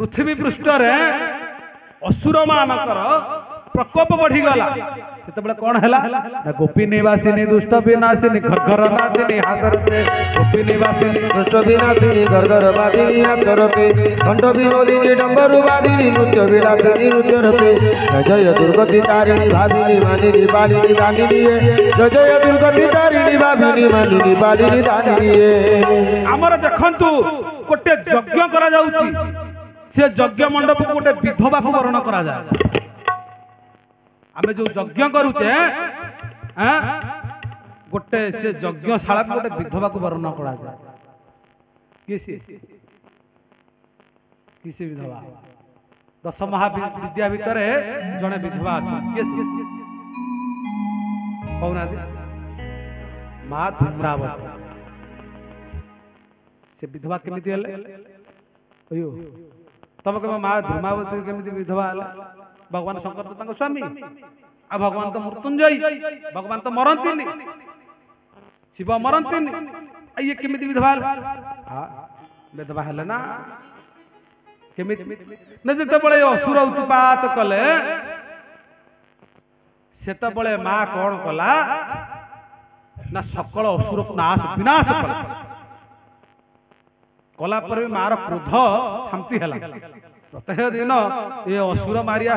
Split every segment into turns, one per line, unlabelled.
पृथ्वी पृष्ठ रे असुर मानकर प्रकोप बढ़ीगला से कौन है गोपी निवासिनी दुष्ट विनाशिनी घर नादिनी हासरते गोपी निवासिनी
दुष्ट विनाशिनी घर वादिनी आचरते घंट विनोदिनी डंबरु वादिनी नृत्य विलासिनी नृत्य रते जय जय दुर्गति तारिणी भादिनी मानिनी बालिनी दानिनी जय जय दुर्गति तारिणी भादिनी मानिनी बालिनी दानिनी
आमर देखंतु गोटे यज्ञ करा जाउची से यज्ञ मंडप को गोटे विधवा को वर्ण करा जाए आमे जो यज्ञ करूचे गोटे से यज्ञशाला को गोटे विधवा को वर्ण करा जाए किसी विधवा 10 महाविद्या भितर जड़े विधवा अच्छा कहना माँ धूम्रावती से विधवा केमिति अयो तब कह माँ धूमावती केमिति विधवा भगवान शंकर तो तांको स्वामी आ भगवान तो मृत्युंजय भगवान तो मरंती शिव मरंती ये केमिति विधवा विधवा है ना केमिति न जते असुर उत्पात कले सेते माँ कौन कला ना सकल असुर को नाश विनाश कला पर मार क्रोध शांति है प्रत्येक दिन ये असुर मारिया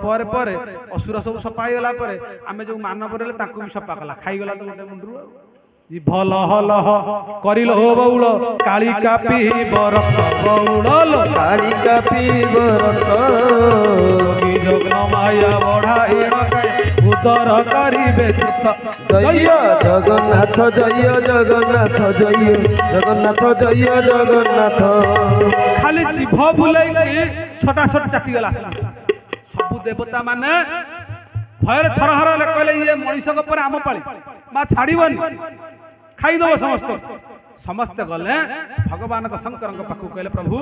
पर असुर सब सफाई गला आम जो मानव भी सफा कला खाईगला तो गोटे मुंडू भल हल करिल हो बउल कालिका पीब रक्त बउल
कालिका पीब रक्त
जग्न माया बढ़ाई उदर करिबे
जय जगन्नाथ जय जगन्नाथ जय जगन्नाथ जय जगन्नाथ
खाली जीभ बुलाई छोटा छोटा चाटी गला सबु देवता माने भयर थरहर कहले ये मनीष पर आम पाली माँ छाड़बनी खाईदब समस्ते गले भगवान शंकर पाखु कहले प्रभु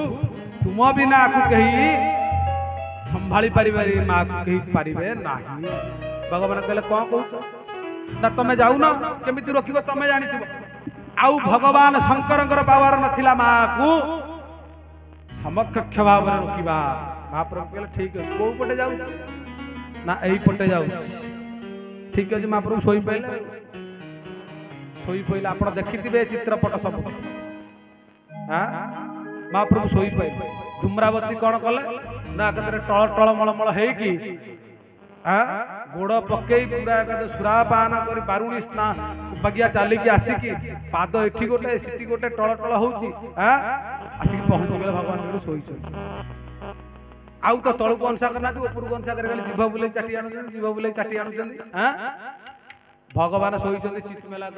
तुम बिना आपको कहीं संभाली पारे माँ को कहीं पारे ना भगवान कहले कौन कह ना तुम जाऊ ना केमिति रोक तुम जानी आउ भगवान शंकर पावर नथिला माँ को समकक्ष भाव रोकवा महाप्रभु कहले ठीक है कौ पटे जाऊ ना यही पटे जाऊ ठीक अच्छे महाप्रभु शोई पाइले शोई पाइले आप देखिथे चित्रपट सब महाप्रभु शोई पाइले धूम्रावती कौन कले ना टल टल मलमल होगी गोड़ पकई पूरा सुरापान कर बारुणी स्नान बगिया चलिकी आसिकी पाद एठी गोटे सीटी गोटे टल टल होची आसिक पहुंची गले भगवान शोई आउ तो तलू को अंशा करना ऊपर अंशा कर जीभ बुले चाटी आनु जीभ बुले चाटी आनु भगवान शोई चितमेला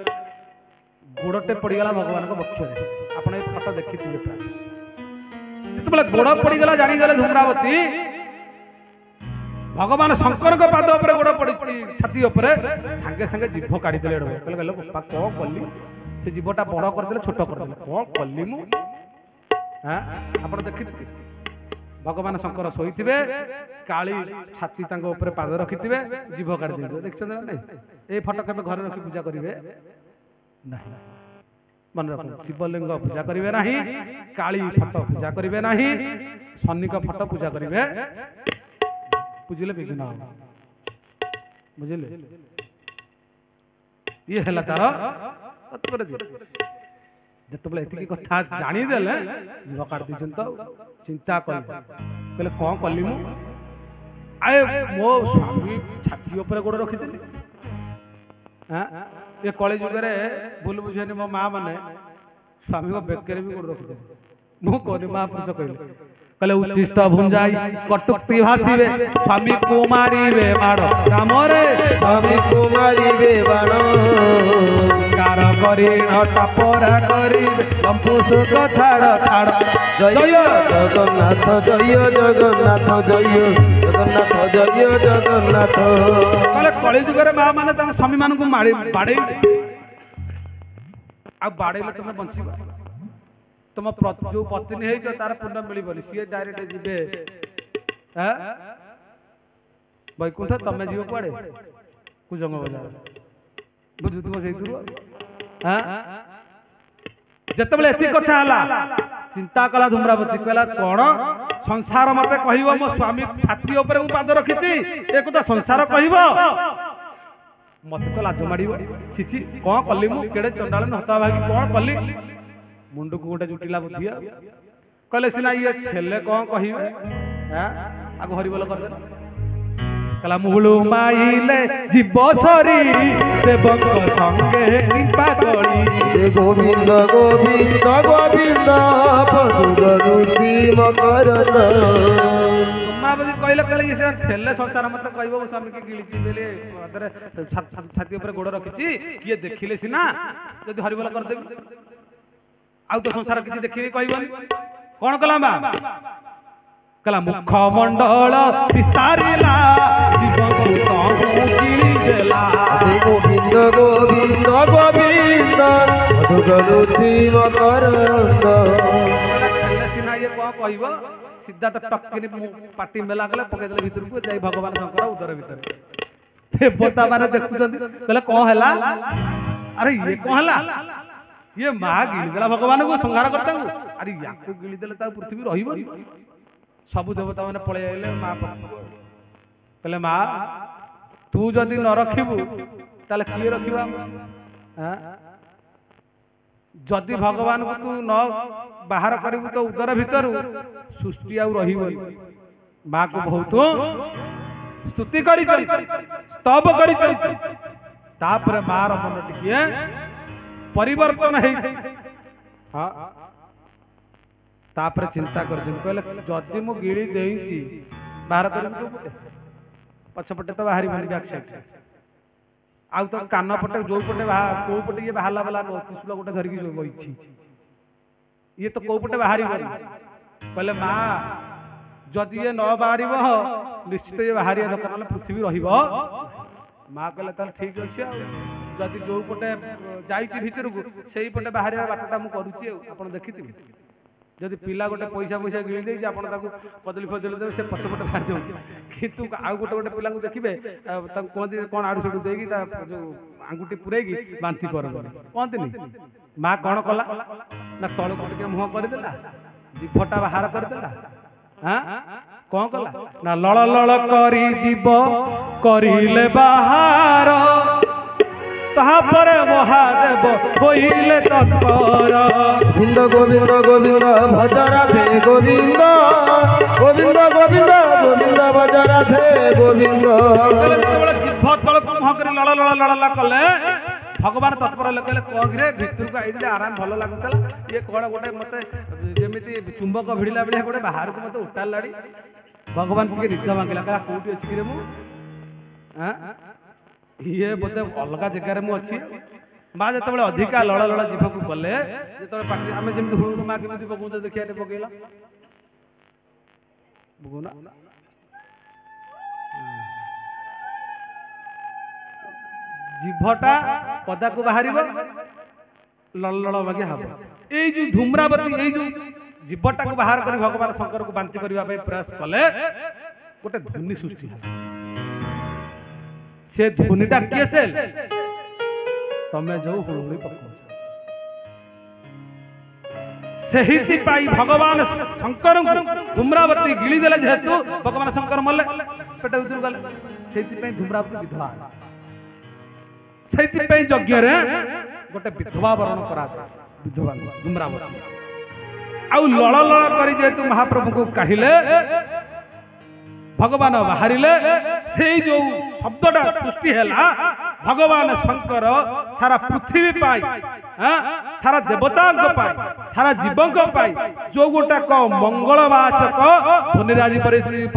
गोड़टे पड़गला भगवान बक्षरे आपड़ ये फटो देखी जिते गोड़ पड़गला जानीगले धूम्रावती भगवान शंकर पाद उपर गोड़ पड़ी छाती उपर सांगे सांगे जीभ काढ़ीदे कहले बापा कौन कली से जीभटा बड़ करदे छोट करदे कौन कली मु आप देखी भगवान शंकर शोईथिबे काली छाती तांको ऊपर पाद रखिथिबे जीभ काढ़ी देबे देखछन ना ए फटो केबे घर रखि पूजा करिवे नहीं मन रख शिवलिंग पूजा करिवे नहीं काली फटो पूजा करिवे नहीं शनि का फटो पूजा करिवे बुझिले विघ्न बुझिले ये हला तार तत्पर जिते एति कथा जानीदेले जीव काट दी तो चिंता कहले कौन कली मु आए मो स्वामी छाती उपर गोड़ रखिदेली ये कली जुगे भूल बुझेनि मो माँ मैंने स्वामी को बेकर भी गोड़ रखिदेली मु कहनी महापुरुष कहले कहले उच्चिष्ट भुंजाई कटुक्ति भाषिबे स्वामी कुमारी माड़ रामरे
स्वामी कुमारी बाण
कार करी टपरा करी लंपुसुक छाड़ छाड़
जय जगन्नाथ जय जगन्नाथ जय जगन्नाथ जय जगन्नाथ
कहले कली जुगे माँ मैंने स्वामी मान को बाड़े बाड़े तुम बंचीबा तुम जो पत्नी है तार पुण्य मिलबनी सी डायरेक्ट जीवे वैकुंठ तमें जीव कुआड़े कुजंग बजार बुझुव से जिते एति कथा चिंता कला धूम्रावती कहला कौन संसार मते कहब मो स्वामी छाती ऊपर मु पाद रखिछि ए कथा संसार कहब मते तो लाज माड़िबो छिछि कोन कल्ली मु केडे चंडाल हता भागी कोन कल्ली मुंड को गोटे जुटिला बुधिया कहले सिना ये छेले कोन कहिबे हां आगो हरिबोल कर दे कला मुहुलु माइले जीव सरी देवक संगे कृपा करी
हे गोविंद गोविंद गोविंद पदुगरुति मकरत
माबदी कहले कहले ये छेले संसार मत कहबो स्वामी के गिलिची बेले अदरे छाती ऊपर गोड़ रखिछि किए देखिले सिना जदी हरिबोल कर देबी आउ तो संसार किछि देखिबे कहबनी कोन कला बा कला मुखमंडल विस्तारिला जीव को गिली देला
हे गोविंद गोविंद गोविंद पदुगरुति मकरत
सिना ये को कहबो सीधा तो टक्किनी पाटी मेला गले पके देले भीतर को जाई भगवान शंकर उदर भीतर ते बोता माने देखुछन कहले को हला अरे ये को हला ये मां गिली देला भगवान को संहार करता अरे याको गिली देले ता पृथ्वी रहिबो सब देवता माने पळे आइले मां कहले मां तू जदी न रखिबू ताले किए रखिबा हां जदि भगवान को तू न बाहर करिबू तो उदर भीतर सृष्टि आउ रहिबो मां को बहुत स्तुति करी स्तव करी तापर मां र मन टिके परिवर्तन है हां तापर चिंता कर कहले जदि मु गिली देइछि बाहर करिबू तो पछपटे तो बाहरी बनी बैक साइड आउ तो कान पटे जो पटे को पटे ये बाहला वाला त्रिशूल गोटे धरिकी बइछि ये तो को पटे बाहरी बनी कहले मां जदि ये न बाहरिबो निश्चित ये बाहरी दरकार पृथ्वी रहिबो मां कहले ताल ठीक अछि जदि जो पटे जाइछि भीतर को सेही पटे बाहरी बाटटा मु करूछि आपण देखिथिबे जदि पिला गोटे पैसा पैसा गिली देइछि आपण ताकू कदली फदली दे से पछपटे बाहर जाउ किंतु आउ गोटे गोटे पिला को देखिबे ताकू कोंदी कोन आडू सडू देगी ता जो आंगुठी पुरेगी बांती करबो कोंती नहीं मां कोन कला ना तळ कोटे मुह कर देला जीभटा बाहर कर देला हां कोन कला ना लळ लळ करी जीव करिले बाहर तापर महादेव होइले तत्पर
गोविंद गोविंद गोविंद भज राधे गोविंद गोविंद गोविंद गोविंद भज राधे गोविंद
जीभ तल मुह कर लळ लळ लळ कले भगवान तत्पर कहले कगिरे भितर को आइले आराम भल लागुतला ये कोण गोटे मते जेमिति चुंबक भिड़िला बेले गोटे बाहर को मते उठाल लाड़ी भगवान के रिद्ध मांगला कहला कोठी अछि रे मु हां ये बोते अलग जगह रे मु अछि मां जते बेले अधिका लळ लळ जीभ को गले जते पाटी हमें जेमिति हुळु मां केमिति बगु देखिया रे पकेला बगुना जीभटा पदा को बाहरिबो लळ लळ बागे हबो ए जो धूम्रावती ए जो जीभटा को बाहर करी भगवान शंकर को बांती करबा पे प्रयास कले गोटे ध्वनि सृष्टि से ध्वनिटा किए से तमे जो हुळुहुळी पकौ सेहिति पाई भगवान शंकर धूम्रावती गिली देले जेतु भगवान शंकर मले पेट उतर गले सेहिति पाई धूम्रावती विधवा सेहिति पाई यज्ञ रे गोटे विधवा वरण करा विधवा धूम्रावती आउ लळ लळ करी जेतु महाप्रभु को काहिले भगवान बाहरिले से जो शब्दटा सृष्टि हैला भगवान शंकर सारा पृथ्वी पाई सारा देवता पाई सारा जीवों पाई जो गोटा को मंगलवाचक ध्वनिराजी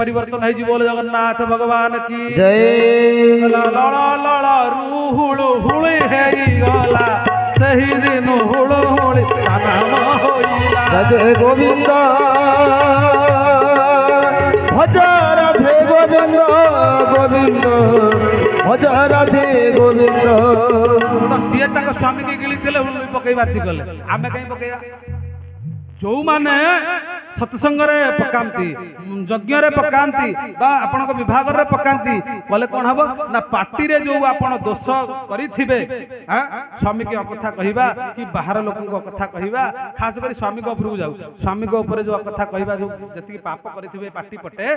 परिवर्तन है जी बोल जगन्नाथ भगवान की
जय
लळ लळ रुहुळु हुळि हेई गला सही दिन हुळु हुळि नाम होइला
जय गोविंद भज राधे गोविंद गोविंद भज राधे गोविंद
तो सीए तक स्वामी के गिली देले हुळु पकई बाती गले आमे कहीं पकईया जो माने सत्संगरे पकांती यज्ञरे पकांती बा आपनक विभागरे पकांती कले कोन हबो ना पार्टी रे जो आपण दोष करिथिबे स्वामी के अकथा कहिबा कि बाहर लोकन को कथा कहिबा खास करी स्वामी को उपरु जाऊ स्वामी को ऊपर जो कथा कहिबा जो जति पाप करिथिबे पार्टी पटे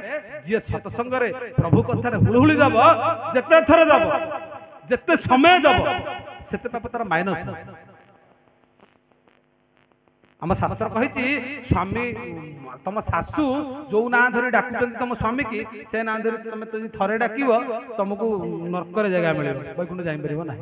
जे सत्संगरे प्रभु कथा रे हुलहुली दब जते थरे दब जते समय दब सेते पाप तार माइनस आम शास्त्र कही स्वामी तुम शाशु जो ना धरी डाकुं तुम स्वामी की से ना धरी तुम थरे डाक तुमको नरक जगह मिले वैकुंठ जापर ना।